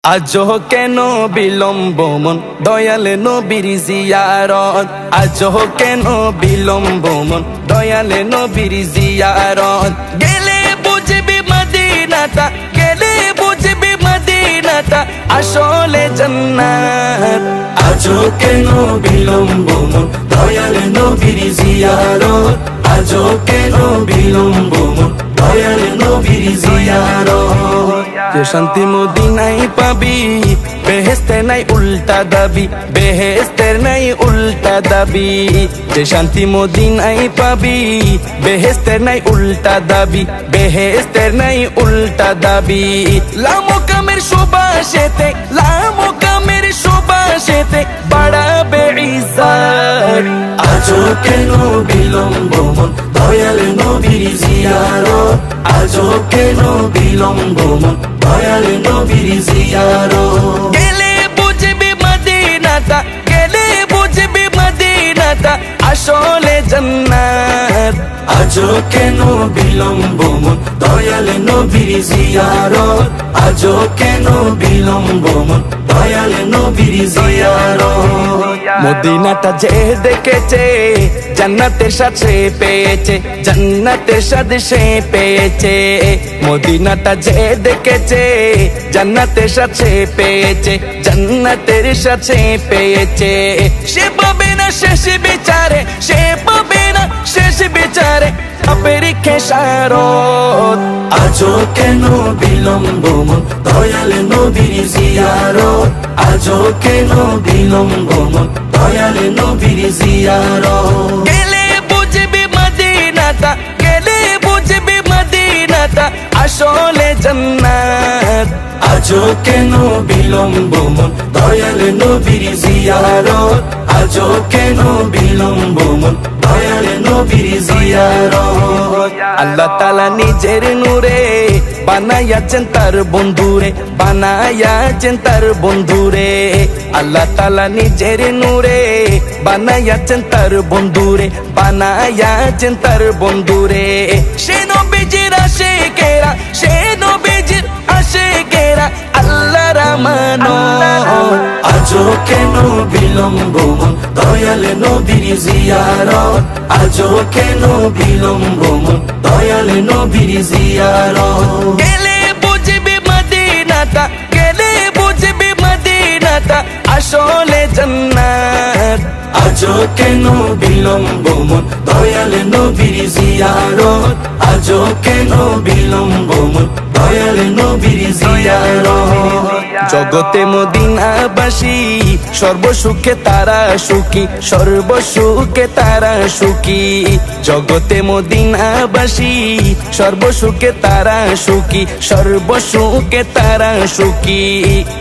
আজও কেন বিলম্ব মন দয়াল নবীর জিয়ারত, আজও কেন বিলম্ব মন দয়াল নবীর জিয়ারত। গেলে বুঝবি মদিনাটা, গেলে বুঝবি মদিনাটা আসলে জান্নাত। আজও কেন বিলম্ব মন দয়াল নবীর জিয়ারত, আজও কেন বিলম্ব মন দয়াল নবীর জিয়ারত। যে শান্তি মদিনায় পাবি, বেহেশতে নাই উল্টা দাবি, বেহেশতের নাই উল্টা দাবি। যে শান্তি মদিনায় পাবি, বেহেশতের নাই উল্টা দাবি, বেহেশতের নাই উল্টা দাবি। লামকামের সুবাসেতে, লামকামের সুবাসেতে বাড়াবে ইজ্জত। আজও কেন বিলম্ব মন দয়াল নবীর জিয়ারত, আজও কেন বিলম্ব মন দয়াল নবীর জিয়ারত। গেলে বুঝবি মদিনাটা, গেলে বুঝবি মদিনাটা আসলে জান্নাত। আজও কেন বিলম্ব মন দয়াল নবীর জিয়ারত, আজও কেন বিলম্ব মন দয়াল নবীর জিয়ারত। মদিনাটা যে দেখেছে জান্নাতের স্বাদ সে পেয়েছে, জান্নাতের স্বাদ সে পেয়েছে। মদিনাটা যে দেখেছে জান্নাতের স্বাদ সে পেয়েছে, জান্নাতের স্বাদ সে পেয়েছে। সে পাবে না শেষ বিচারে, সে পাবে না শেষ বিচারে আপের খেসারত। আজও কেন বিলম্ব মন দয়াল নবীর জিয়ারত, আজও কেন বিলম্ব মন দয়াল নবীর জিয়ারত। গেলে বুঝবি মদিনাটা, গেলে বুঝবি মদিনাটা আসলে জান্নাত। আজও কেন বিলম্ব মন দয়াল নবীর জিয়ারত, আজও কেন বিলম্ব মন দয়াল নবীর জিয়ারত। আল্লাহ তাআলা নিজের নূরে বানায়াছেন তার বন্ধুরে, বানায়াছেন তার বন্ধুরে। আল্লাহ তাআলা নিজের নূরে বানায়াছেন তার বন্ধুরে, বানায়াছেন তার বন্ধুরে। সে নবীজির আশিকেরা, সে নবীজির আশিকেরা আল্লাহর আমানত। আজও কেন বিলম্ব মন দয়াল নবীর জিয়ারত, আজও কেন বিলম্ব মন দয়াল নবীর জিয়ারত। গেলে বুঝবি মদিনাটা, গেলে বুঝবি মদিনাটা আসলে জান্নাত। আজও কেন বিলম্ব মন দয়াল নবীর জিয়ারত, আজও কেন বিলম্ব মন দয়াল নবীর জিয়ারত। জগতে মদিনাবাসী সর্বসুখে তারা সুখী, সর্বসুখে তারা সুখী। জগতে মদিনাবাসী সর্বসুখে তারা সুখী, সর্বসুখে তারা সুখী।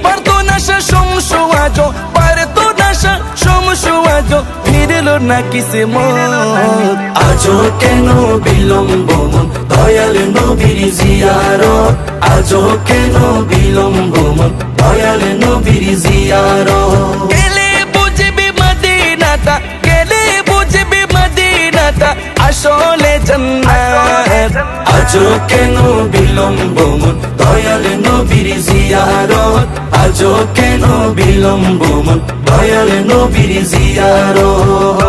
পারতো না সে সমসু আজো, পারতো না সে সমসু আজো ফিরল না কিসমত। আজও কেন বিলম্ব মন দয়াল নবীর জিয়ারত, আজও কেন বিলম্ব মন দয়াল নবীর জিয়ারত। গেলে বুঝবি মদিনাটা, গেলে বুঝবি মদিনাটা আসলে জান্নাত। আজও কেন বিলম্ব মন দয়াল নবীর জিয়ারত, আজও কেন বিলম্ব মন দয়াল নবীর জিয়ারত।